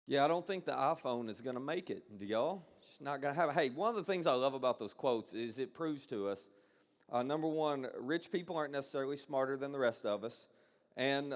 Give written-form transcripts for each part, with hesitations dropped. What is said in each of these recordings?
Yeah, I don't think the iPhone is going to make it. Do y'all? It's not going to have it. Hey, one of the things I love about those quotes is it proves to us, number one, rich people aren't necessarily smarter than the rest of us. And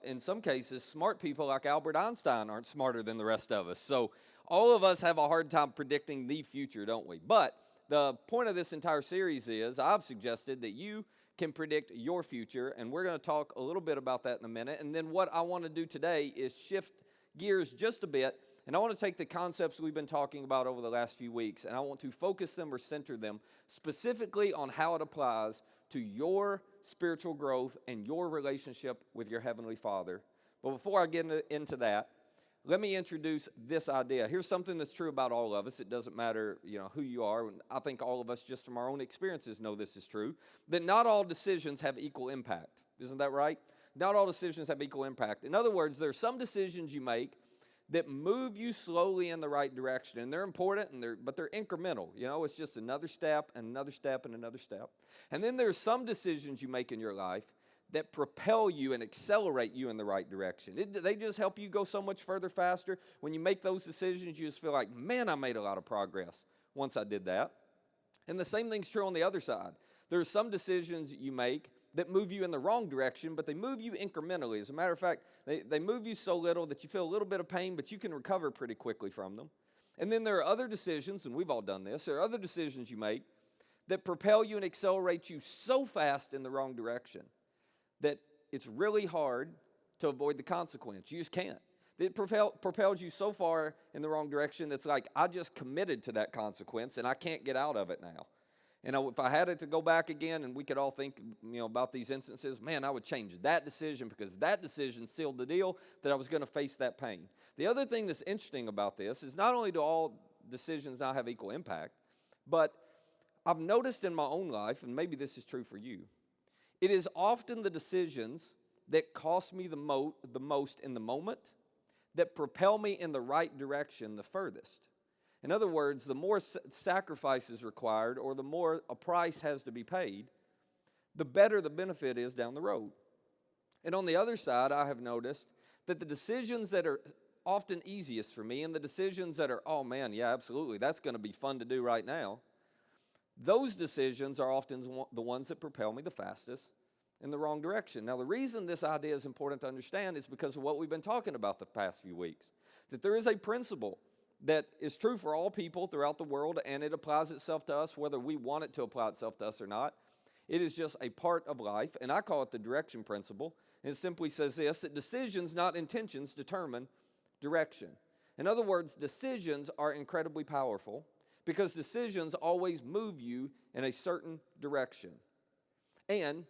in some cases, smart people like Albert Einstein aren't smarter than the rest of us. So all of us have a hard time predicting the future, don't we? But the point of this entire series is I've suggested that you can predict your future, and we're going to talk a little bit about that in a minute. And then what I want to do today is shift gears just a bit, and I want to take the concepts we've been talking about over the last few weeks, and I want to focus them or center them specifically on how it applies to your spiritual growth and your relationship with your Heavenly Father. But before I get into that, let me introduce this idea. Here's something that's true about all of us. It doesn't matter, who you are. I think all of us, just from our own experiences, know this is true, that not all decisions have equal impact. Isn't that right? Not all decisions have equal impact. In other words, there are some decisions you make that move you slowly in the right direction, and they're important, but they're incremental. It's just another step and another step and another step. And then there's some decisions you make in your life that propel you and accelerate you in the right direction. They just help you go so much further faster. When you make those decisions, you just feel like, man, I made a lot of progress once I did that. And the same thing's true on the other side. There's some decisions you make that move you in the wrong direction, but they move you incrementally. As a matter of fact, they move you so little that you feel a little bit of pain, but you can recover pretty quickly from them. And then there are other decisions, and we've all done this, there are other decisions you make that propel you and accelerate you so fast in the wrong direction that it's really hard to avoid the consequence. You just can't. It propels you so far in the wrong direction that's like, I just committed to that consequence, and I can't get out of it now. And if I had it to go back again, and we could all think, about these instances, man, I would change that decision because that decision sealed the deal that I was going to face that pain. The other thing that's interesting about this is not only do all decisions now have equal impact, but I've noticed in my own life, and maybe this is true for you, it is often the decisions that cost me the most in the moment that propel me in the right direction the furthest. In other words, the more sacrifice is required or the more a price has to be paid, the better the benefit is down the road. And on the other side, I have noticed that the decisions that are often easiest for me and the decisions that are, oh man, yeah, absolutely, that's going to be fun to do right now, those decisions are often the ones that propel me the fastest in the wrong direction. Now, the reason this idea is important to understand is because of what we've been talking about the past few weeks, that there is a principle that is true for all people throughout the world, and it applies itself to us whether we want it to apply itself to us or not. It is just a part of life, and I call it the direction principle. And it simply says this, that decisions, not intentions, determine direction. In other words, decisions are incredibly powerful because decisions always move you in a certain direction. And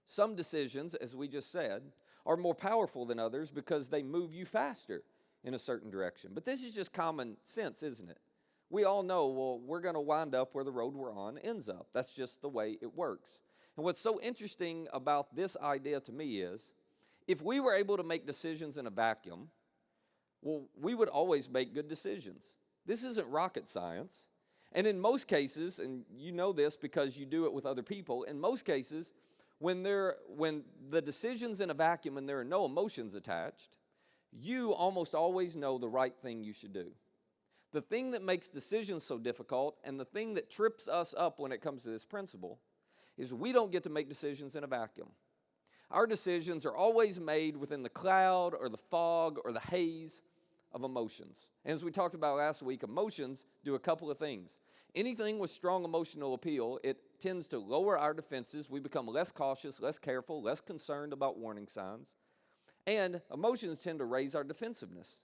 some decisions, as we just said, are more powerful than others because they move you faster in a certain direction. But this is just common sense, isn't it? We all know, well, we're going to wind up where the road we're on ends up. That's just the way it works. And what's so interesting about this idea to me is, if we were able to make decisions in a vacuum, well, we would always make good decisions. This isn't rocket science. And in most cases, and you know this because you do it with other people, in most cases, when the decision's in a vacuum and there are no emotions attached, you almost always know the right thing you should do. The thing that makes decisions so difficult and the thing that trips us up when it comes to this principle is we don't get to make decisions in a vacuum. Our decisions are always made within the cloud or the fog or the haze of emotions. And as we talked about last week, emotions do a couple of things. Anything with strong emotional appeal, it tends to lower our defenses. We become less cautious, less careful, less concerned about warning signs. And emotions tend to raise our defensiveness.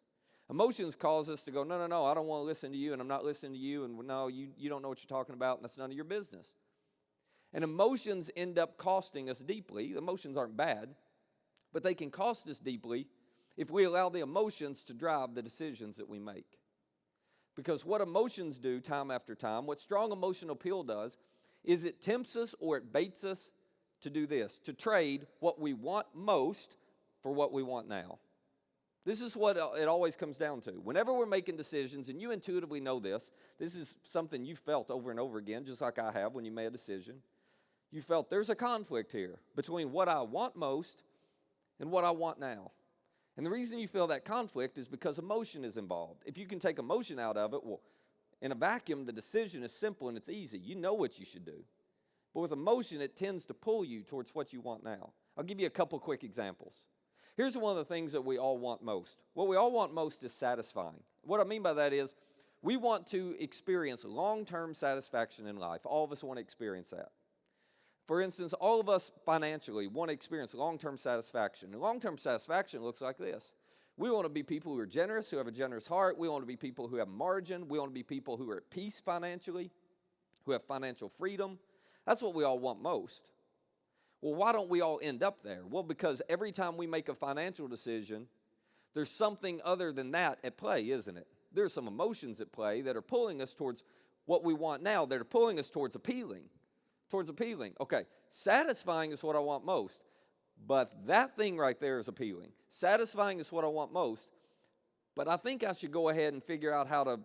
Emotions cause us to go, no, I don't want to listen to you, and I'm not listening to you, and no, you don't know what you're talking about, and that's none of your business. And emotions end up costing us deeply. Emotions aren't bad, but they can cost us deeply if we allow the emotions to drive the decisions that we make. Because what emotions do time after time, what strong emotional appeal does, is it tempts us or it baits us to do this, to trade what we want most for what we want now. This is what it always comes down to. Whenever we're making decisions, and you intuitively know this is something you felt over and over again, just like I have when you made a decision. You felt there's a conflict here between what I want most and what I want now. And the reason you feel that conflict is because emotion is involved. If you can take emotion out of it, well, in a vacuum, the decision is simple and it's easy. You know what you should do. But with emotion, it tends to pull you towards what you want now. I'll give you a couple quick examples. Here's one of the things that we all want most. What we all want most is satisfying. What I mean by that is we want to experience long-term satisfaction in life. All of us want to experience that. For instance, all of us financially want to experience long-term satisfaction. And long-term satisfaction looks like this. We want to be people who are generous, who have a generous heart. We want to be people who have margin. We want to be people who are at peace financially, who have financial freedom. That's what we all want most. Well, why don't we all end up there? Well, because every time we make a financial decision, there's something other than that at play, isn't it? There's some emotions at play that are pulling us towards what we want now. That are pulling us towards appealing. Okay, satisfying is what I want most. But that thing right there is appealing. Satisfying is what I want most. But I think I should go ahead and figure out how to,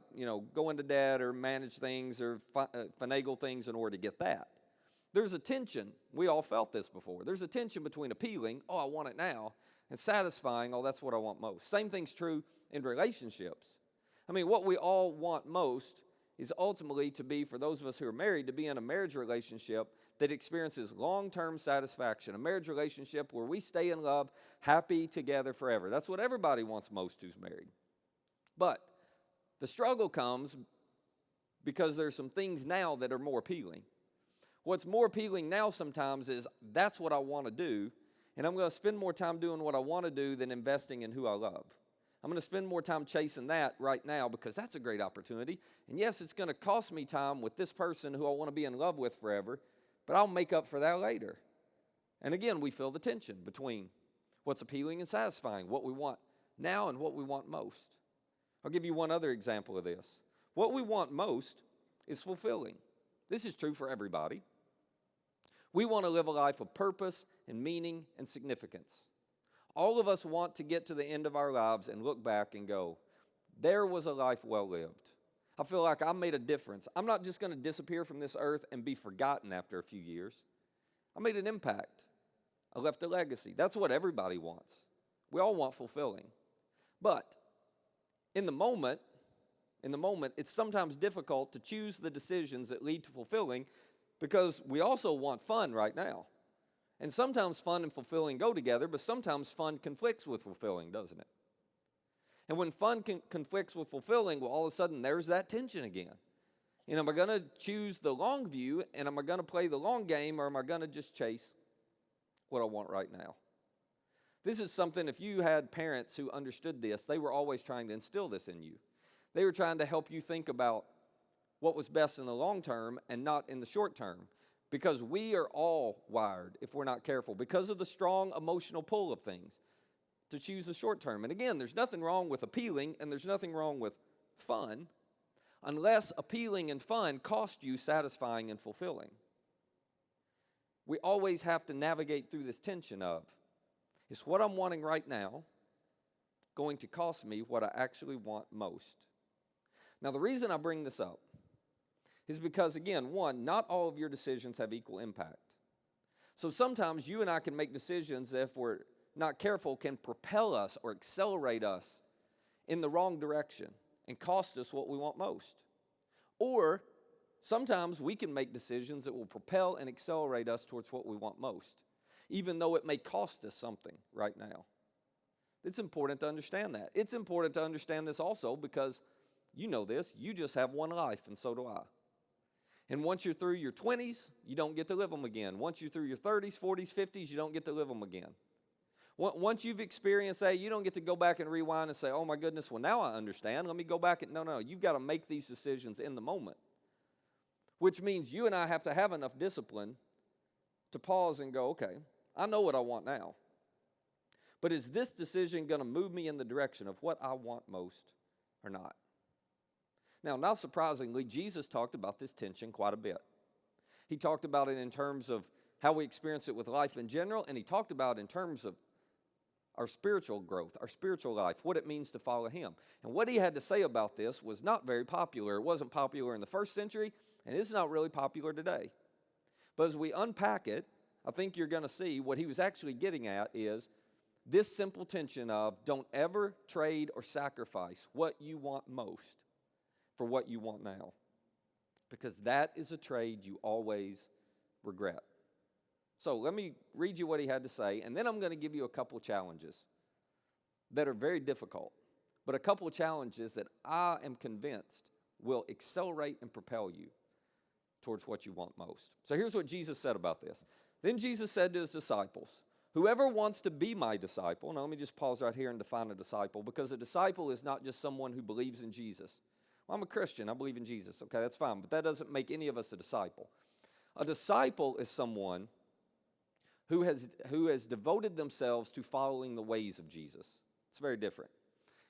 go into debt or manage things or finagle things in order to get that. There's a tension. We all felt this before. There's a tension between appealing, oh, I want it now, and satisfying, oh, that's what I want most. Same thing's true in relationships. I mean, what we all want most is ultimately to be, for those of us who are married, to be in a marriage relationship that experiences long-term satisfaction, a marriage relationship where we stay in love, happy together forever. That's what everybody wants most who's married. But the struggle comes because there's some things now that are more appealing. What's more appealing now sometimes is that's what I want to do, and I'm going to spend more time doing what I want to do than investing in who I love. I'm going to spend more time chasing that right now because that's a great opportunity. And yes, it's going to cost me time with this person who I want to be in love with forever, but I'll make up for that later. And again, we feel the tension between what's appealing and satisfying, what we want now and what we want most. I'll give you one other example of this. What we want most is fulfilling. This is true for everybody. We want to live a life of purpose and meaning and significance. All of us want to get to the end of our lives and look back and go, there was a life well lived. I feel like I made a difference. I'm not just going to disappear from this earth and be forgotten after a few years. I made an impact. I left a legacy. That's what everybody wants. We all want fulfilling. But in the moment, it's sometimes difficult to choose the decisions that lead to fulfilling because we also want fun right now. And sometimes fun and fulfilling go together, but sometimes fun conflicts with fulfilling, doesn't it? And when fun conflicts with fulfilling, well, all of a sudden there's that tension again. Am I going to choose the long view, and am I going to play the long game, or am I going to just chase what I want right now? This is something, if you had parents who understood this, they were always trying to instill this in you. They were trying to help you think about what was best in the long term and not in the short term. Because we are all wired, if we're not careful, because of the strong emotional pull of things, to choose the short term. And again, there's nothing wrong with appealing, and there's nothing wrong with fun, unless appealing and fun cost you satisfying and fulfilling. We always have to navigate through this tension of, is what I'm wanting right now going to cost me what I actually want most? Now, the reason I bring this up is because, again, one, not all of your decisions have equal impact. So sometimes you and I can make decisions that, if we're not careful, can propel us or accelerate us in the wrong direction and cost us what we want most. Or sometimes we can make decisions that will propel and accelerate us towards what we want most, even though it may cost us something right now. It's important to understand that. It's important to understand this also because you know this, you just have one life, and so do I. And once you're through your 20s, you don't get to live them again. Once you're through your 30s, 40s, 50s, you don't get to live them again. Once you've experienced that, you don't get to go back and rewind and say, oh my goodness, well now I understand. Let me go back and, no, you've got to make these decisions in the moment. Which means you and I have to have enough discipline to pause and go, okay, I know what I want now. But is this decision going to move me in the direction of what I want most or not? Now, not surprisingly, Jesus talked about this tension quite a bit. He talked about it in terms of how we experience it with life in general, and he talked about it in terms of our spiritual growth, our spiritual life, what it means to follow him. And what he had to say about this was not very popular. It wasn't popular in the first century, and it's not really popular today. But as we unpack it, I think you're going to see what he was actually getting at is This simple tension of don't ever trade or sacrifice what you want most for what you want now, because that is a trade you always regret. So let me read you what he had to say, and then I'm going to give you a couple challenges that are very difficult, but a couple challenges that I am convinced will accelerate and propel you towards what you want most. So here's what Jesus said about this. Then Jesus said to his disciples, whoever wants to be my disciple, now let me just pause right here and define a disciple, because a disciple is not just someone who believes in Jesus. Well, I'm a Christian, I believe in Jesus, okay, that's fine, but that doesn't make any of us a disciple. A disciple is someone who has devoted themselves to following the ways of Jesus. It's very different.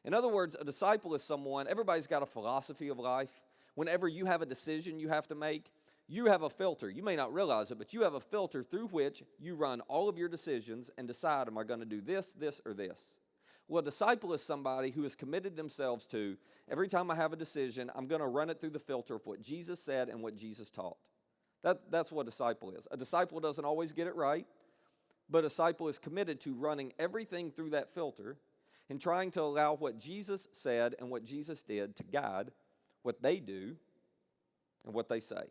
In other words, a disciple is someone, everybody's got a philosophy of life. Whenever you have a decision you have to make, you have a filter. You may not realize it, but you have a filter through which you run all of your decisions and decide, am I going to do this, this, or this? Well, a disciple is somebody who has committed themselves to, every time I have a decision, I'm going to run it through the filter of what Jesus said and what Jesus taught. That's what a disciple is. A disciple doesn't always get it right, but a disciple is committed to running everything through that filter and trying to allow what Jesus said and what Jesus did to guide what they do and what they say.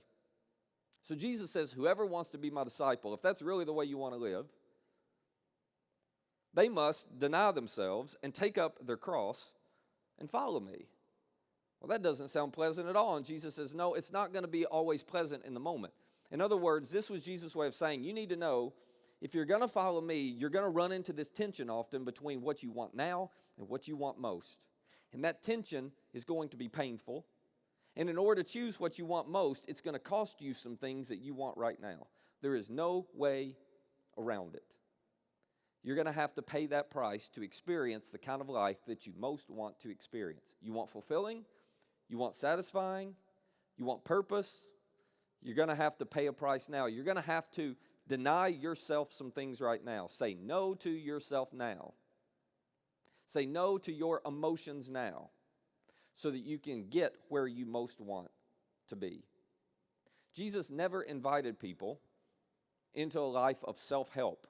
So Jesus says, whoever wants to be my disciple, if that's really the way you want to live, they must deny themselves and take up their cross and follow me. Well, that doesn't sound pleasant at all. And Jesus says, no, it's not going to be always pleasant in the moment. In other words, this was Jesus' way of saying, you need to know, if you're going to follow me, you're going to run into this tension often between what you want now and what you want most. And that tension is going to be painful. And in order to choose what you want most, it's going to cost you some things that you want right now. There is no way around it. You're going to have to pay that price to experience the kind of life that you most want to experience. You want fulfilling, you want satisfying, you want purpose. You're going to have to pay a price now. You're going to have to deny yourself some things right now. Say no to yourself now. Say no to your emotions now, so that you can get where you most want to be. Jesus never invited people into a life of self-help.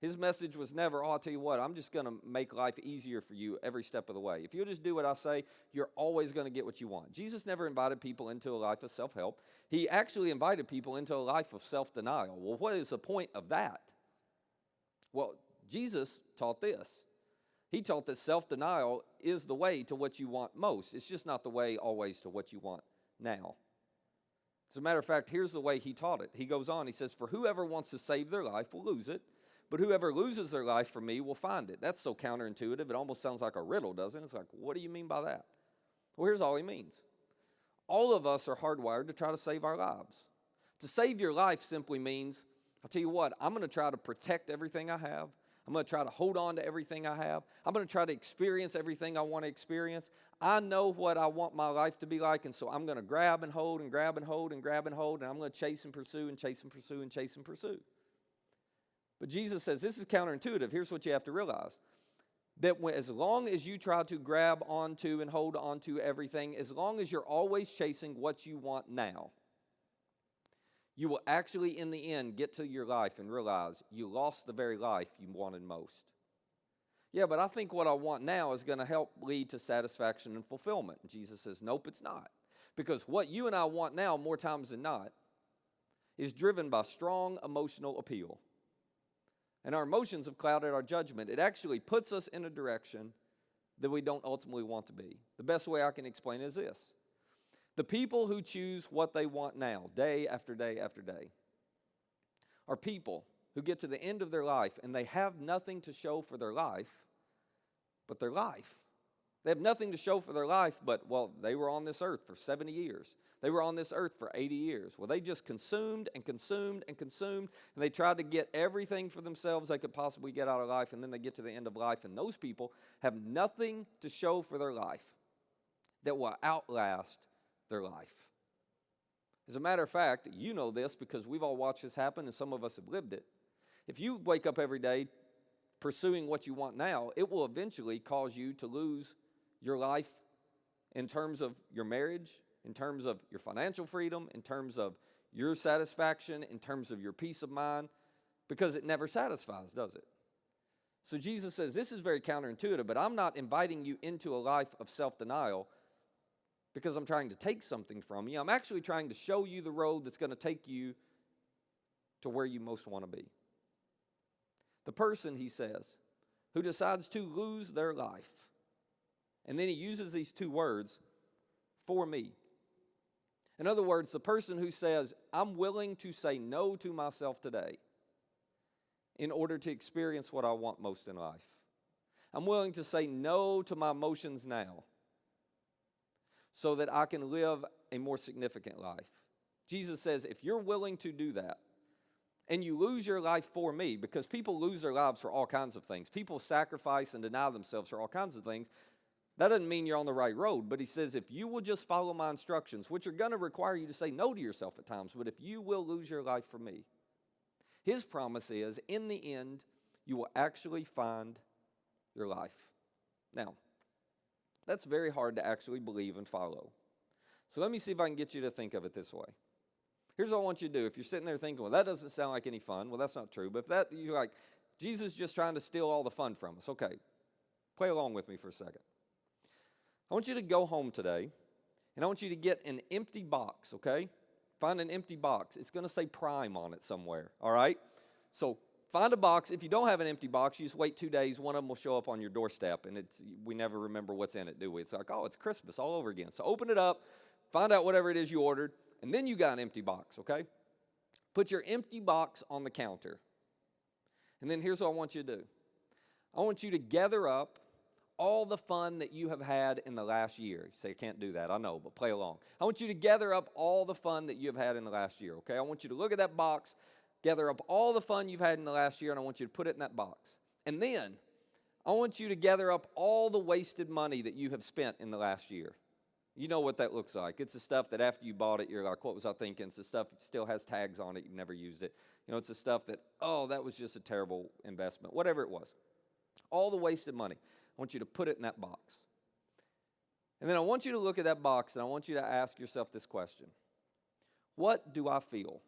His message was never, oh, I'll tell you what, I'm just going to make life easier for you every step of the way. If you just do what I say, you're always going to get what you want. Jesus never invited people into a life of self-help. He actually invited people into a life of self-denial. Well, what is the point of that? Well, Jesus taught this. He taught that self-denial is the way to what you want most. It's just not the way always to what you want now. As a matter of fact, here's the way he taught it. He goes on, he says, for whoever wants to save their life will lose it, but whoever loses their life for me will find it. That's so counterintuitive, it almost sounds like a riddle, doesn't it? It's like, what do you mean by that? Well, here's all he means. All of us are hardwired to try to save our lives. To save your life simply means, I'll tell you what, I'm going to try to protect everything I have. I'm going to try to hold on to everything I have. I'm going to try to experience everything I want to experience. I know what I want my life to be like, and so I'm going to grab and hold and grab and hold and grab and hold, and I'm going to chase and pursue and chase and pursue and chase and pursue. But Jesus says this is counterintuitive. Here's what you have to realize. That as long as you try to grab onto and hold onto everything, as long as you're always chasing what you want now, you will actually, in the end, get to your life and realize you lost the very life you wanted most. Yeah, but I think what I want now is going to help lead to satisfaction and fulfillment. And Jesus says, nope, it's not. Because what you and I want now, more times than not, is driven by strong emotional appeal. And our emotions have clouded our judgment. It actually puts us in a direction that we don't ultimately want to be. The best way I can explain it is this. The people who choose what they want now, day after day after day, are people who get to the end of their life and they have nothing to show for their life but their life. They have nothing to show for their life but, well, they were on this earth for 70 years. They were on this earth for 80 years. Well, they just consumed and consumed and consumed, and they tried to get everything for themselves they could possibly get out of life, and then they get to the end of life, and those people have nothing to show for their life that will outlast their life. As a matter of fact, you know this because we've all watched this happen and some of us have lived it. If you wake up every day pursuing what you want now, it will eventually cause you to lose your life in terms of your marriage, in terms of your financial freedom, in terms of your satisfaction, in terms of your peace of mind, because it never satisfies, does it? So Jesus says, this is very counterintuitive, but I'm not inviting you into a life of self-denial because I'm trying to take something from you. I'm actually trying to show you the road that's going to take you to where you most want to be. The person, he says, who decides to lose their life, and then he uses these two words, for me. In other words, the person who says, I'm willing to say no to myself today in order to experience what I want most in life. I'm willing to say no to my emotions now so that I can live a more significant life. Jesus says, if you're willing to do that, and you lose your life for me, because people lose their lives for all kinds of things. People sacrifice and deny themselves for all kinds of things. That doesn't mean you're on the right road, but he says, if you will just follow my instructions, which are going to require you to say no to yourself at times, but if you will lose your life for me, his promise is, in the end, you will actually find your life. Now, that's very hard to actually believe and follow. So let me see if I can get you to think of it this way. Here's what I want you to do. If you're sitting there thinking, well, that doesn't sound like any fun. Well, that's not true. But if that, you're like, Jesus is just trying to steal all the fun from us. Okay, play along with me for a second. I want you to go home today, and I want you to get an empty box, okay? Find an empty box. It's going to say Prime on it somewhere, all right? So find a box. If you don't have an empty box, you just wait 2 days. One of them will show up on your doorstep, and we never remember what's in it, do we? It's like, oh, it's Christmas all over again. So open it up, find out whatever it is you ordered, and then you got an empty box, okay? Put your empty box on the counter. And then here's what I want you to do. I want you to gather up all the fun that you have had in the last year. You say, I can't do that. I know, but play along. I want you to gather up all the fun that you have had in the last year, okay? I want you to look at that box, gather up all the fun you've had in the last year, and I want you to put it in that box. And then I want you to gather up all the wasted money that you have spent in the last year. You know what that looks like. It's the stuff that after you bought it, you're like, what was I thinking? It's the stuff that still has tags on it. You've never used it. You know, it's the stuff that, oh, that was just a terrible investment. Whatever it was. All the wasted money. I want you to put it in that box. And then I want you to look at that box, and I want you to ask yourself this question. What do I feel?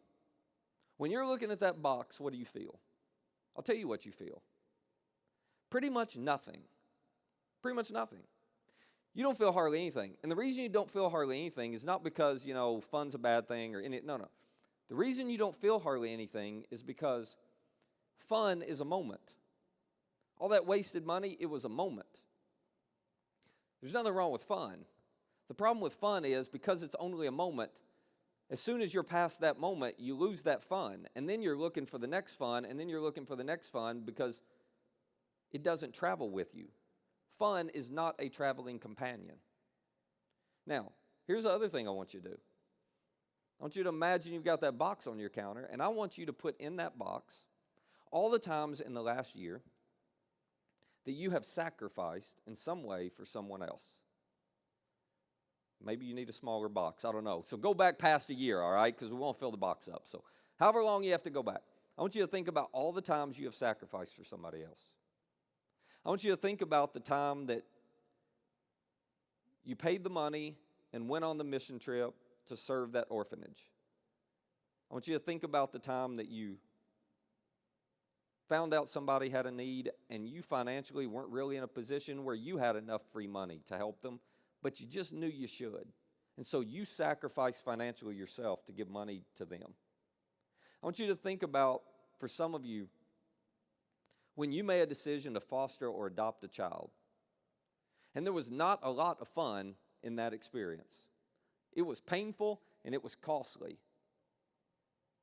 When you're looking at that box, what do you feel? I'll tell you what you feel. Pretty much nothing. Pretty much nothing. You don't feel hardly anything. And the reason you don't feel hardly anything is not because, you know, fun's a bad thing or any, no. The reason you don't feel hardly anything is because fun is a moment. All that wasted money, it was a moment. There's nothing wrong with fun. The problem with fun is because it's only a moment, as soon as you're past that moment, you lose that fun. And then you're looking for the next fun, and then you're looking for the next fun because it doesn't travel with you. Fun is not a traveling companion. Now, here's the other thing I want you to do. I want you to imagine you've got that box on your counter, and I want you to put in that box all the times in the last year that you have sacrificed in some way for someone else. Maybe you need a smaller box. I don't know. So go back past a year, all right, because we won't fill the box up. So however long you have to go back, I want you to think about all the times you have sacrificed for somebody else. I want you to think about the time that you paid the money and went on the mission trip to serve that orphanage. I want you to think about the time that you found out somebody had a need and you financially weren't really in a position where you had enough free money to help them, but you just knew you should. And so you sacrificed financially yourself to give money to them. I want you to think about, for some of you, when you made a decision to foster or adopt a child, and there was not a lot of fun in that experience. It was painful and it was costly.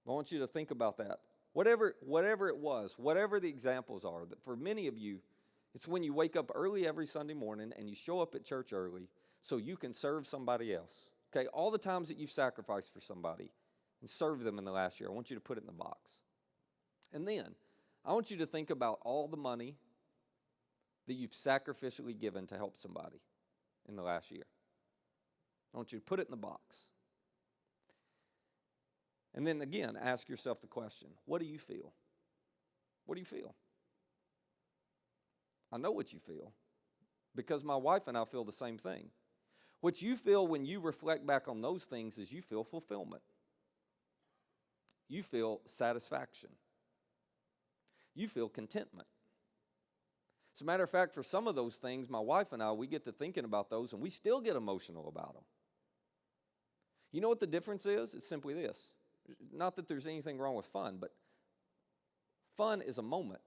I want you to think about that. Whatever it was, whatever the examples are, that for many of you, it's when you wake up early every Sunday morning and you show up at church early so you can serve somebody else. Okay, all the times that you've sacrificed for somebody and served them in the last year, I want you to put it in the box. And then, I want you to think about all the money that you've sacrificially given to help somebody in the last year. I want you to put it in the box. And then again, ask yourself the question, what do you feel? What do you feel? I know what you feel because my wife and I feel the same thing. What you feel when you reflect back on those things is you feel fulfillment. You feel satisfaction. You feel contentment. As a matter of fact, for some of those things, my wife and I, we get to thinking about those, and we still get emotional about them. You know what the difference is? It's simply this. Not that there's anything wrong with fun, but fun is a moment.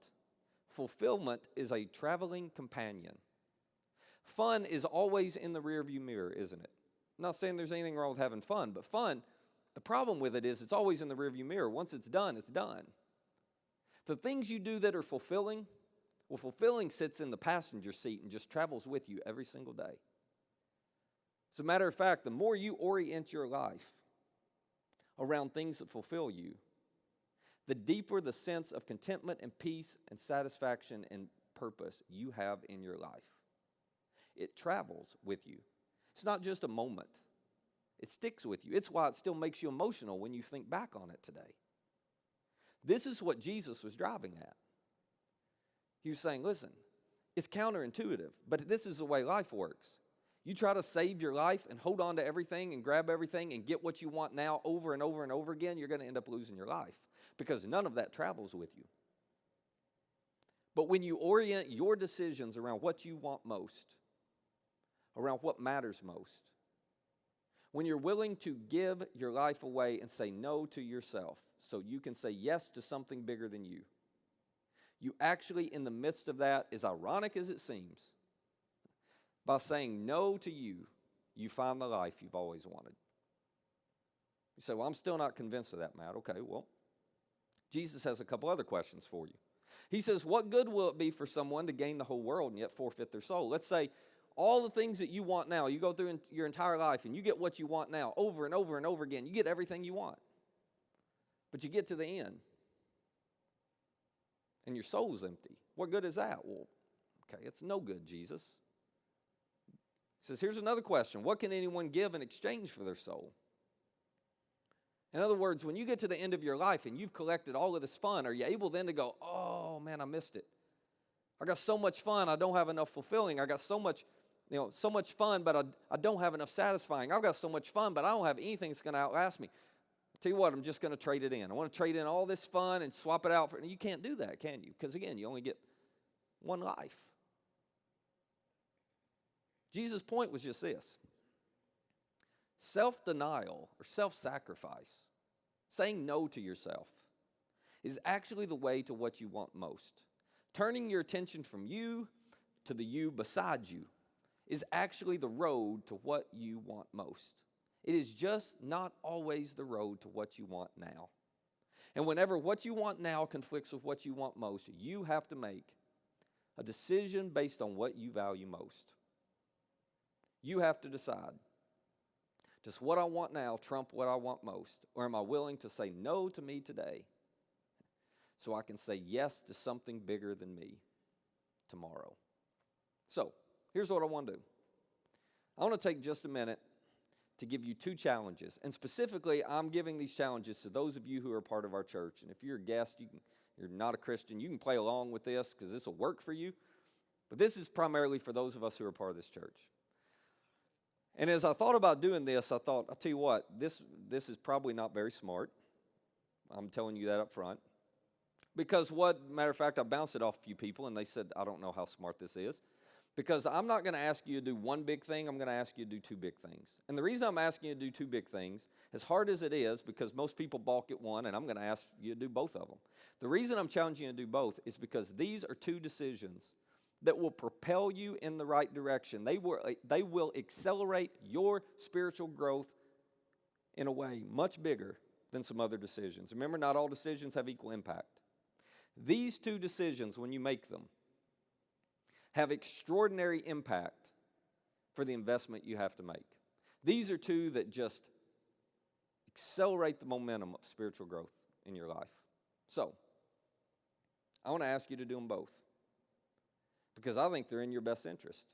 Fulfillment is a traveling companion. Fun is always in the rearview mirror, isn't it? I'm not saying there's anything wrong with having fun, but fun, the problem with it is it's always in the rearview mirror. Once it's done, it's done. The things you do that are fulfilling, well, fulfilling sits in the passenger seat and just travels with you every single day. As a matter of fact, the more you orient your life around things that fulfill you, the deeper the sense of contentment and peace and satisfaction and purpose you have in your life. It travels with you. It's not just a moment. It sticks with you. It's why it still makes you emotional when you think back on it today. This is what Jesus was driving at. He was saying, listen, it's counterintuitive, but this is the way life works. You try to save your life and hold on to everything and grab everything and get what you want now over and over and over again, you're going to end up losing your life because none of that travels with you. But when you orient your decisions around what you want most, around what matters most, when you're willing to give your life away and say no to yourself so you can say yes to something bigger than you, you actually, in the midst of that, as ironic as it seems, by saying no to you, you find the life you've always wanted. You say, well, I'm still not convinced of that, Matt. Okay, well, Jesus has a couple other questions for you. He says, what good will it be for someone to gain the whole world and yet forfeit their soul? Let's say all the things that you want now, you go through your entire life and you get what you want now over and over and over again. You get everything you want. But you get to the end and your soul's empty. What good is that? Well, okay, it's no good, Jesus. He says, here's another question. What can anyone give in exchange for their soul? In other words, when you get to the end of your life and you've collected all of this fun, are you able then to go, oh, man, I missed it. I got so much fun, I don't have enough fulfilling. I got so much fun, but I don't have enough satisfying. I've got so much fun, but I don't have anything that's going to outlast me. I'll tell you what, I'm just going to trade it in. I want to trade in all this fun and swap it out. You can't do that, can you? Because, again, you only get one life. Jesus' point was just this. Self-denial or self-sacrifice, saying no to yourself, is actually the way to what you want most. Turning your attention from you to the you beside you is actually the road to what you want most. It is just not always the road to what you want now. And whenever what you want now conflicts with what you want most, you have to make a decision based on what you value most. You have to decide, does what I want now trump what I want most? Or am I willing to say no to me today so I can say yes to something bigger than me tomorrow? So, here's what I want to do. I want to take just a minute to give you two challenges. And specifically, I'm giving these challenges to those of you who are part of our church. And if you're a guest, you're not a Christian, you can play along with this because this will work for you. But this is primarily for those of us who are part of this church. And as I thought about doing this, I thought, I'll tell you what, this is probably not very smart. I'm telling you that up front. Because matter of fact, I bounced it off a few people, and they said, I don't know how smart this is. Because I'm not going to ask you to do one big thing, I'm going to ask you to do two big things. And the reason I'm asking you to do two big things, as hard as it is, because most people balk at one, and I'm going to ask you to do both of them. The reason I'm challenging you to do both is because these are two decisions that will propel you in the right direction. They will accelerate your spiritual growth in a way much bigger than some other decisions. Remember, not all decisions have equal impact. These two decisions, when you make them, have extraordinary impact for the investment you have to make. These are two that just accelerate the momentum of spiritual growth in your life. So, I want to ask you to do them both, because I think they're in your best interest.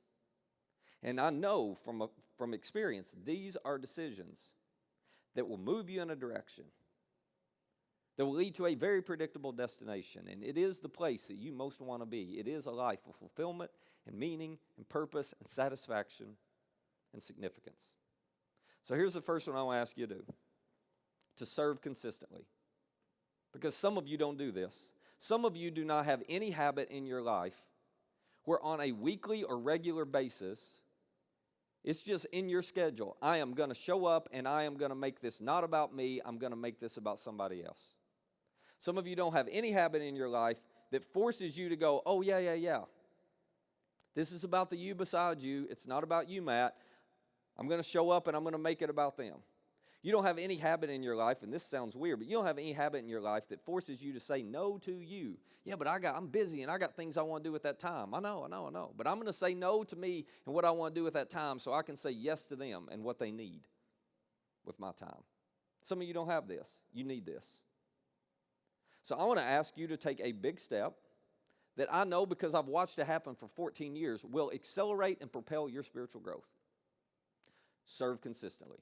And I know from experience, these are decisions that will move you in a direction that will lead to a very predictable destination. And it is the place that you most want to be. It is a life of fulfillment and meaning and purpose and satisfaction and significance. So here's the first one I want to ask you to do. To serve consistently. Because some of you don't do this. Some of you do not have any habit in your life where on a weekly or regular basis, it's just in your schedule. I am going to show up and I am going to make this not about me. I'm going to make this about somebody else. Some of you don't have any habit in your life that forces you to go, oh, yeah. This is about the you beside you. It's not about you, Matt. I'm going to show up and I'm going to make it about them. You don't have any habit in your life, and this sounds weird, but you don't have any habit in your life that forces you to say no to you. Yeah, but I'm busy and I got things I want to do at that time. I know. But I'm going to say no to me and what I want to do at that time so I can say yes to them and what they need with my time. Some of you don't have this. You need this. So I want to ask you to take a big step that I know, because I've watched it happen for 14 years, will accelerate and propel your spiritual growth. Serve consistently.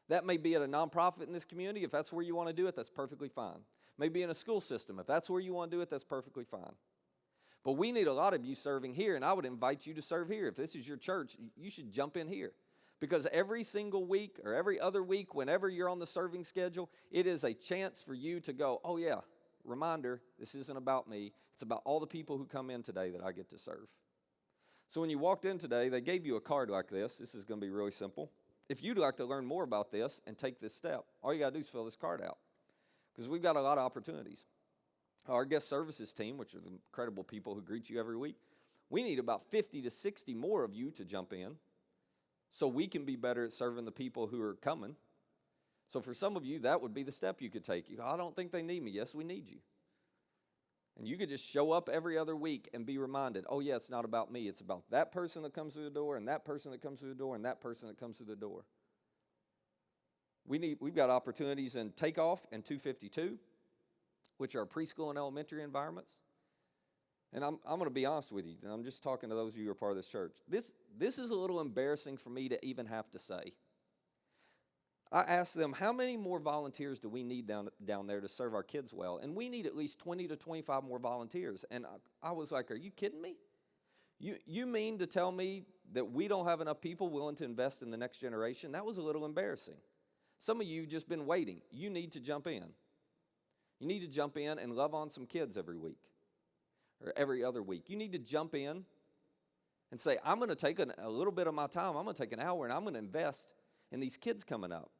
That may be at a nonprofit in this community. If that's where you want to do it, that's perfectly fine. Maybe in a school system. If that's where you want to do it, that's perfectly fine. But we need a lot of you serving here, and I would invite you to serve here. If this is your church, you should jump in here. Because every single week or every other week, whenever you're on the serving schedule, it is a chance for you to go, oh yeah, reminder, this isn't about me. It's about all the people who come in today that I get to serve. So when you walked in today, they gave you a card like this. This is going to be really simple. If you'd like to learn more about this and take this step, all you got to do is fill this card out, because we've got a lot of opportunities. Our guest services team, which are the incredible people who greet you every week, we need about 50 to 60 more of you to jump in so we can be better at serving the people who are coming. So for some of you, that would be the step you could take. You go, I don't think they need me. Yes, we need you. And you could just show up every other week and be reminded, oh yeah, it's not about me. It's about that person that comes through the door and that person that comes through the door and that person that comes through the door. We've got opportunities in Takeoff and 252, which are preschool and elementary environments. And I'm going to be honest with you, and I'm just talking to those of you who are part of this church. This is a little embarrassing for me to even have to say. I asked them, how many more volunteers do we need down there to serve our kids well? And we need at least 20 to 25 more volunteers. And I was like, are you kidding me? You mean to tell me that we don't have enough people willing to invest in the next generation? That was a little embarrassing. Some of you just been waiting. You need to jump in. You need to jump in and love on some kids every week or every other week. You need to jump in and say, I'm going to take a little bit of my time. I'm going to take an hour and I'm going to invest in these kids coming up.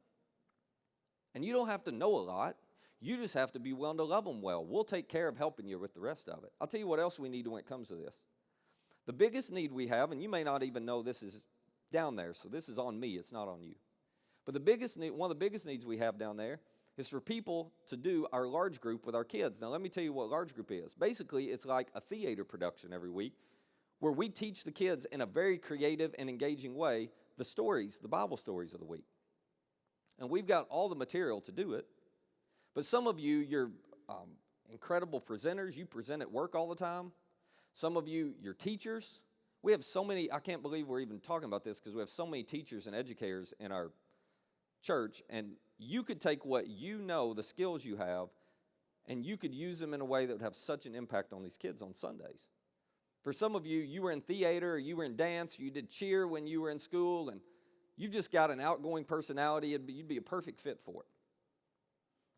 And you don't have to know a lot. You just have to be willing to love them well. We'll take care of helping you with the rest of it. I'll tell you what else we need when it comes to this. The biggest need we have, and you may not even know this is down there, so this is on me, it's not on you. But the biggest need, one of the biggest needs we have down there is for people to do our large group with our kids. Now let me tell you what large group is. Basically, it's like a theater production every week where we teach the kids in a very creative and engaging way the stories, the Bible stories of the week. And we've got all the material to do it. But some of you, you're incredible presenters. You present at work all the time. Some of you, you're teachers. We have so many, I can't believe we're even talking about this because we have so many teachers and educators in our church. And you could take what you know, the skills you have, and you could use them in a way that would have such an impact on these kids on Sundays. For some of you, you were in theater, or you were in dance, you did cheer when you were in school, and you just got an outgoing personality. You'd be a perfect fit for it.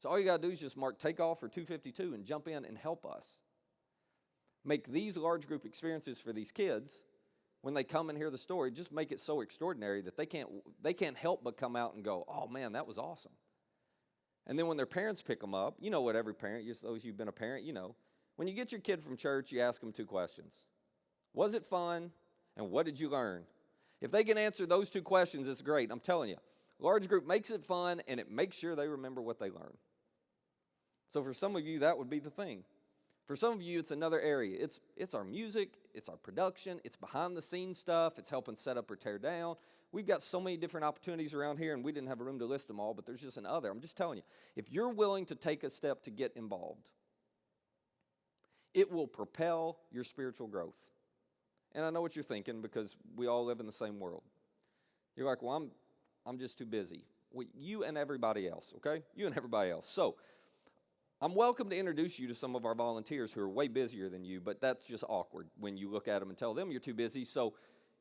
So all you got to do is just mark Takeoff for 252 and jump in and help us. Make these large group experiences for these kids, when they come and hear the story, just make it so extraordinary that they can't help but come out and go, oh man, that was awesome. And then when their parents pick them up, you know what every parent, those who've been a parent, you know. When you get your kid from church, you ask them 2 questions. Was it fun? And what did you learn? If they can answer those 2 questions, it's great. I'm telling you. Large group makes it fun, and it makes sure they remember what they learned. So for some of you, that would be the thing. For some of you, it's another area. It's our music, it's our production, it's behind-the-scenes stuff, it's helping set up or tear down. We've got so many different opportunities around here, and we didn't have room to list them all, but there's just another. I'm just telling you, if you're willing to take a step to get involved, it will propel your spiritual growth. And I know what you're thinking because we all live in the same world. You're like, well, I'm just too busy. Well, you and everybody else, okay? You and everybody else. So I'm welcome to introduce you to some of our volunteers who are way busier than you, but that's just awkward when you look at them and tell them you're too busy. So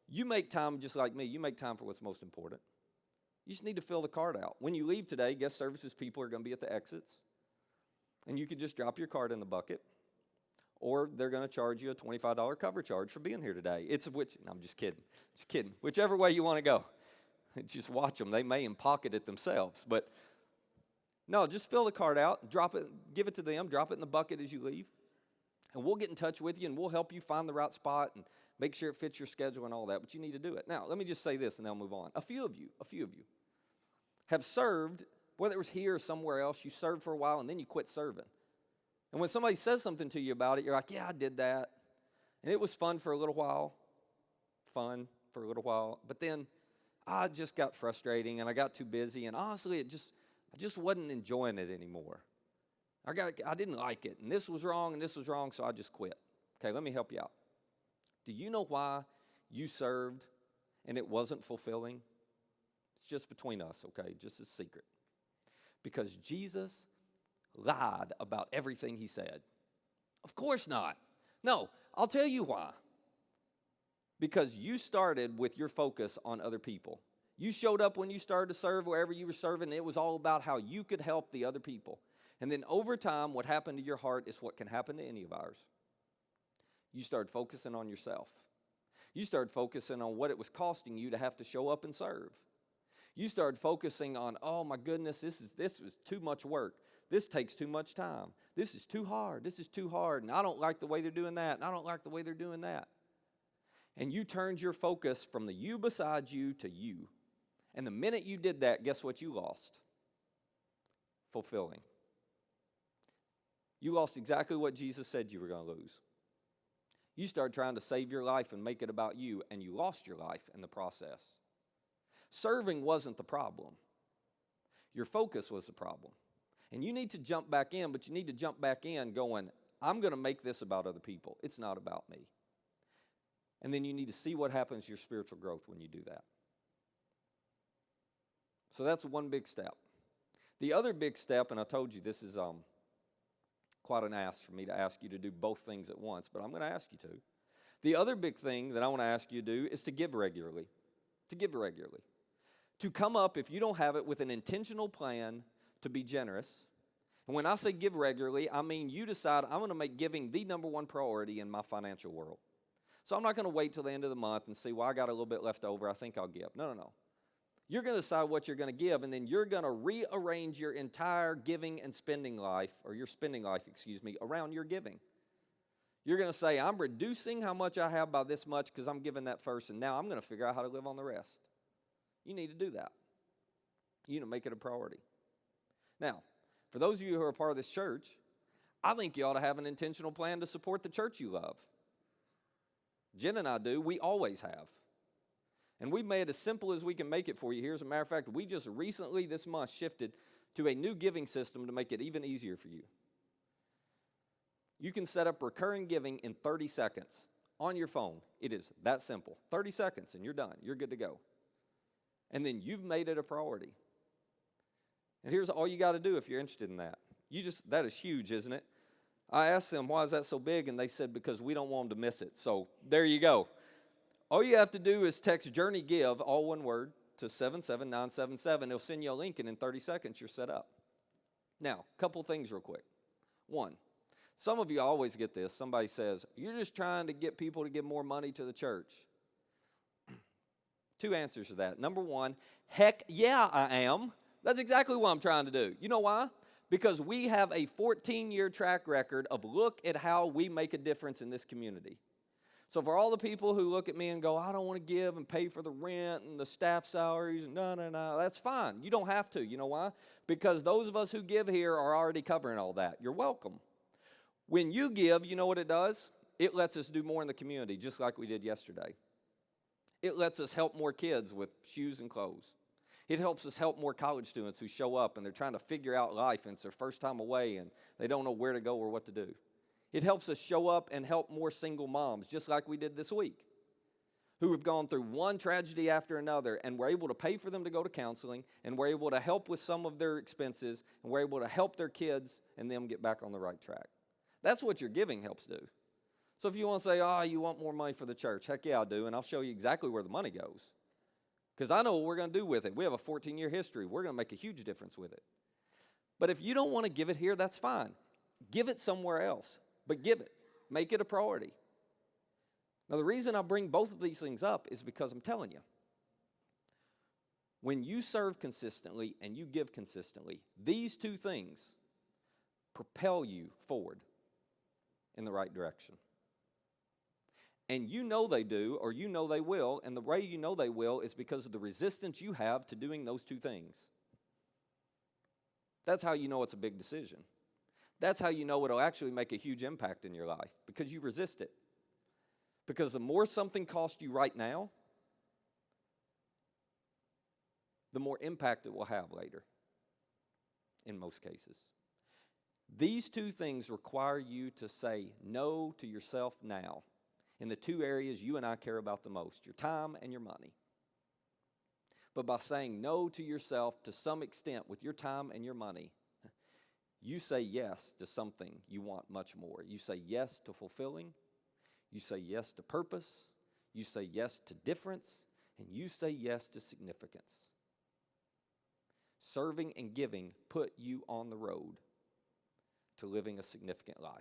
you make time just like me. You make time for what's most important. You just need to fill the card out. When you leave today, guest services people are going to be at the exits, and you could just drop your card in the bucket. or they're going to charge you a $25 cover charge for being here today. No, I'm just kidding. Whichever way you want to go. Just watch them. They may pocket it themselves. But no, just fill the card out, drop it, give it to them, drop it in the bucket as you leave. And we'll get in touch with you, and we'll help you find the right spot and make sure it fits your schedule and all that. But you need to do it. Now, let me just say this, and then I'll move on. A few of you have served, whether it was here or somewhere else, you served for a while, and then you quit serving. And when somebody says something to you about it, you're like, yeah, I did that. And it was fun for a little while. But then I just got frustrating, and I got too busy, and honestly, I just wasn't enjoying it anymore. I didn't like it, and this was wrong, so I just quit. Okay, let me help you out. Do you know why you served and it wasn't fulfilling? It's just between us, okay, just a secret. Because Jesus lied about everything he said. Of course not. No, I'll tell you why. Because you started with your focus on other people. You showed up when you started to serve wherever you were serving. It was all about how you could help the other people. And then over time, what happened to your heart is what can happen to any of ours. You started focusing on yourself. You started focusing on what it was costing you to have to show up and serve. You started focusing on, oh my goodness, this was too much work. This takes too much time. This is too hard. And I don't like the way they're doing that. And I don't like the way they're doing that. And you turned your focus from the you beside you to you. And the minute you did that, guess what you lost? Fulfilling. You lost exactly what Jesus said you were going to lose. You started trying to save your life and make it about you, and you lost your life in the process. Serving wasn't the problem. Your focus was the problem. And you need to jump back in, but you need to jump back in going, I'm going to make this about other people. It's not about me. And then you need to see what happens to your spiritual growth when you do that. So that's one big step. The other big step, and I told you this is quite an ask for me to ask you to do both things at once, but I'm going to ask you to. The other big thing that I want to ask you to do is to give regularly. To come up, if you don't have it, with an intentional plan to be generous. And when I say give regularly, I mean you decide I'm going to make giving the number one priority in my financial world. So I'm not going to wait till the end of the month and see, well, I got a little bit left over, I think I'll give. No. You're going to decide what you're going to give, and then you're going to rearrange your entire giving and spending life, or your spending life, around your giving. You're going to say, I'm reducing how much I have by this much because I'm giving that first, and now I'm going to figure out how to live on the rest. You need to do that. You need to make it a priority. Now, for those of you who are part of this church, I think you ought to have an intentional plan to support the church you love. Jen and I do. We always have. And we've made it as simple as we can make it for you here. As a matter of fact, we just recently this month shifted to a new giving system to make it even easier for you. You can set up recurring giving in 30 seconds on your phone. It is that simple. 30 seconds and you're done. You're good to go. And then you've made it a priority. And here's all you got to do if you're interested in that. That is huge, isn't it? I asked them, why is that so big? And they said, because we don't want them to miss it. So there you go. All you have to do is text Journey Give, all one word, to 77977. It'll send you a link, and in 30 seconds, you're set up. Now, a couple things real quick. One, some of you always get this. Somebody says, you're just trying to get people to give more money to the church. Two answers to that. Number one, heck yeah, I am. That's exactly what I'm trying to do. You know why? Because we have a 14-year track record of look at how we make a difference in this community. So for all the people who look at me and go, I don't want to give and pay for the rent and the staff salaries, no, that's fine. You don't have to. You know why? Because those of us who give here are already covering all that. You're welcome. When you give, you know what it does? It lets us do more in the community, just like we did yesterday. It lets us help more kids with shoes and clothes. It helps us help more college students who show up and they're trying to figure out life and it's their first time away and they don't know where to go or what to do. It helps us show up and help more single moms, just like we did this week, who have gone through one tragedy after another, and we're able to pay for them to go to counseling, and we're able to help with some of their expenses, and we're able to help their kids and them get back on the right track. That's what your giving helps do. So if you want to say, you want more money for the church, heck yeah, I do, and I'll show you exactly where the money goes. Because I know what we're going to do with it. We have a 14-year history. We're going to make a huge difference with it. But if you don't want to give it here, that's fine. Give it somewhere else, but give it. Make it a priority. Now, the reason I bring both of these things up is because I'm telling you, when you serve consistently and you give consistently, these two things propel you forward in the right direction. And you know they do, or you know they will, and the way you know they will is because of the resistance you have to doing those two things. That's how you know it's a big decision. That's how you know it'll actually make a huge impact in your life, because you resist it. Because the more something costs you right now, the more impact it will have later, in most cases. These two things require you to say no to yourself now in the two areas you and I care about the most, your time and your money. But by saying no to yourself to some extent with your time and your money, you say yes to something you want much more. You say yes to fulfilling. You say yes to purpose. You say yes to difference. And you say yes to significance. Serving and giving put you on the road to living a significant life.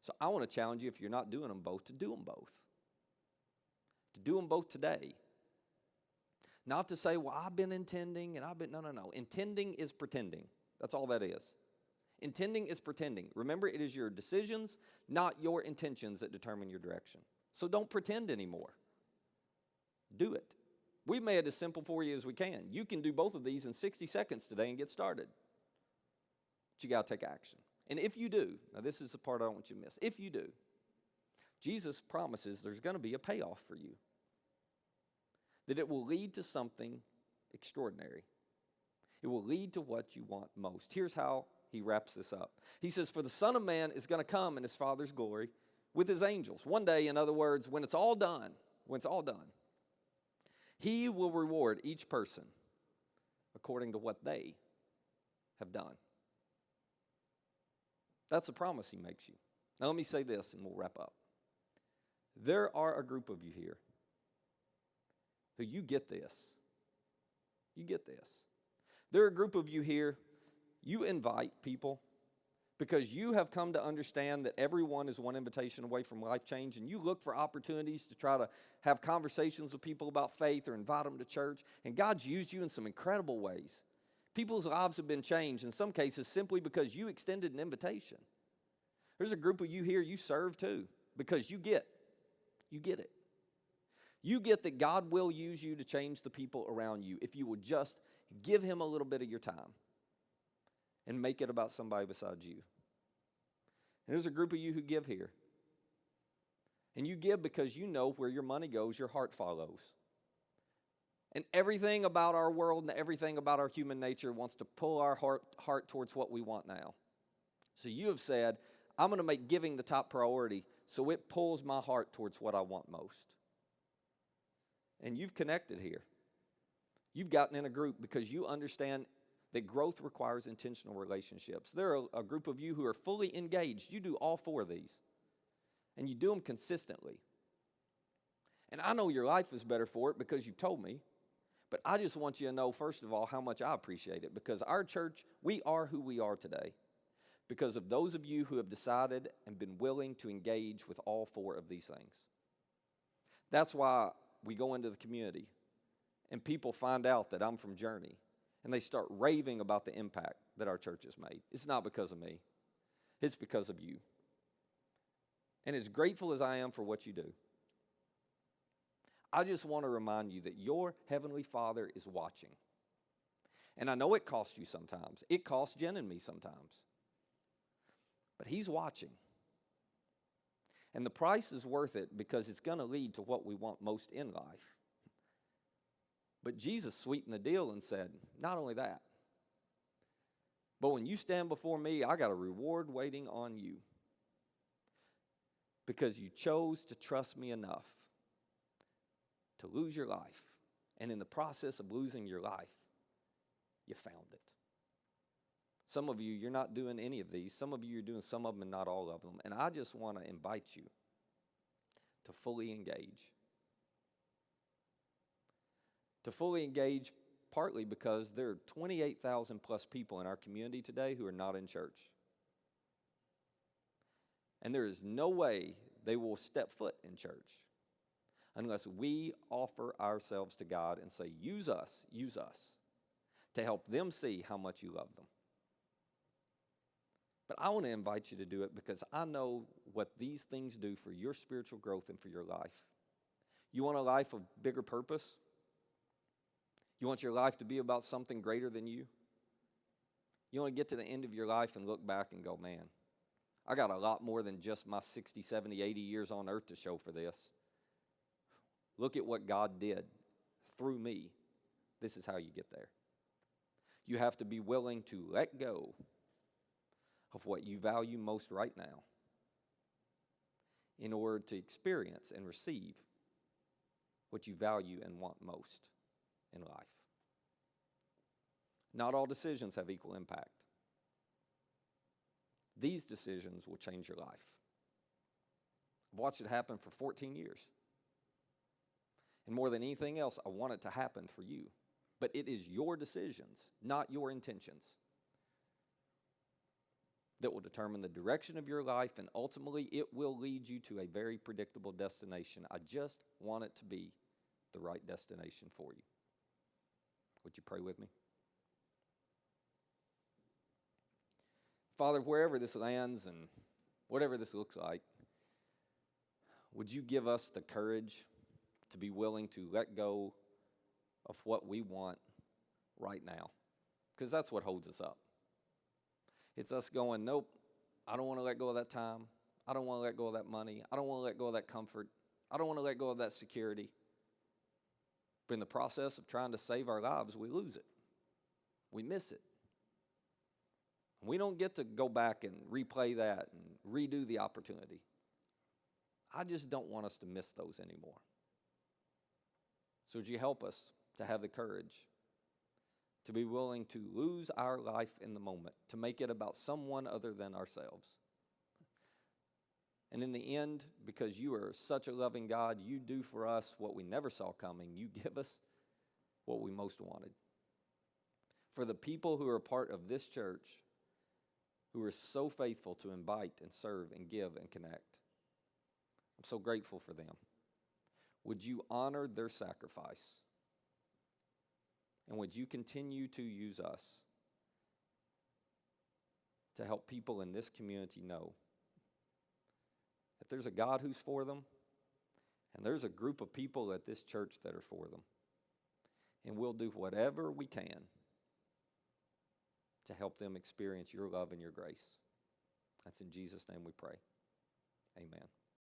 So I want to challenge you, if you're not doing them both, to do them both. To do them both today. Not to say, well, I've been intending and I've been, no. Intending is pretending. That's all that is. Intending is pretending. Remember, it is your decisions, not your intentions, that determine your direction. So don't pretend anymore. Do it. We've made it as simple for you as we can. You can do both of these in 60 seconds today and get started. But you got to take action. And if you do, now this is the part I don't want you to miss. If you do, Jesus promises there's going to be a payoff for you. That it will lead to something extraordinary. It will lead to what you want most. Here's how he wraps this up. He says, for the Son of Man is going to come in his Father's glory with his angels. One day, in other words, when it's all done, he will reward each person according to what they have done. That's a promise he makes you. Now let me say this and we'll wrap up. There are a group of you here who you get this. You get this. There are a group of you here, you invite people because you have come to understand that everyone is one invitation away from life change, and you look for opportunities to try to have conversations with people about faith or invite them to church, and God's used you in some incredible ways. People's lives have been changed, in some cases, simply because you extended an invitation. There's a group of you here, you serve too, because you get it. You get that God will use you to change the people around you if you will just give him a little bit of your time and make it about somebody besides you. And there's a group of you who give here. And you give because you know where your money goes, your heart follows. And everything about our world and everything about our human nature wants to pull our heart towards what we want now. So you have said, I'm going to make giving the top priority so it pulls my heart towards what I want most. And you've connected here. You've gotten in a group because you understand that growth requires intentional relationships. There are a group of you who are fully engaged. You do all four of these. And you do them consistently. And I know your life is better for it because you've told me. But I just want you to know, first of all, how much I appreciate it. Because our church, we are who we are today. Because of those of you who have decided and been willing to engage with all four of these things. That's why we go into the community and people find out that I'm from Journey. And they start raving about the impact that our church has made. It's not because of me. It's because of you. And as grateful as I am for what you do, I just want to remind you that your Heavenly Father is watching. And I know it costs you sometimes. It costs Jen and me sometimes. But He's watching. And the price is worth it because it's going to lead to what we want most in life. But Jesus sweetened the deal and said, not only that, but when you stand before me, I got a reward waiting on you. Because you chose to trust me enough to lose your life. And in the process of losing your life, you found it. Some of you, you're not doing any of these. Some of you, you're doing some of them and not all of them. And I just want to invite you to fully engage. To fully engage partly because there are 28,000 plus people in our community today who are not in church. And there is no way they will step foot in church unless we offer ourselves to God and say, use us, to help them see how much you love them. But I want to invite you to do it because I know what these things do for your spiritual growth and for your life. You want a life of bigger purpose? You want your life to be about something greater than you? You want to get to the end of your life and look back and go, man, I got a lot more than just my 60, 70, 80 years on earth to show for this. Look at what God did through me. This is how you get there. You have to be willing to let go of what you value most right now in order to experience and receive what you value and want most in life. Not all decisions have equal impact. These decisions will change your life. I've watched it happen for 14 years. And more than anything else, I want it to happen for you. But it is your decisions, not your intentions, that will determine the direction of your life, and ultimately it will lead you to a very predictable destination. I just want it to be the right destination for you. Would you pray with me? Father, wherever this lands and whatever this looks like, would you give us the courage to be willing to let go of what we want right now? Because that's what holds us up. It's us going, nope, I don't want to let go of that time. I don't want to let go of that money. I don't want to let go of that comfort. I don't want to let go of that security. But in the process of trying to save our lives, we lose it. We miss it. We don't get to go back and replay that and redo the opportunity. I just don't want us to miss those anymore. So would you help us to have the courage to be willing to lose our life in the moment, to make it about someone other than ourselves. And in the end, because you are such a loving God, you do for us what we never saw coming. You give us what we most wanted. For the people who are part of this church, who are so faithful to invite and serve and give and connect, I'm so grateful for them. Would you honor their sacrifice? And would you continue to use us to help people in this community know that there's a God who's for them, and there's a group of people at this church that are for them. And we'll do whatever we can to help them experience your love and your grace. That's in Jesus' name we pray. Amen.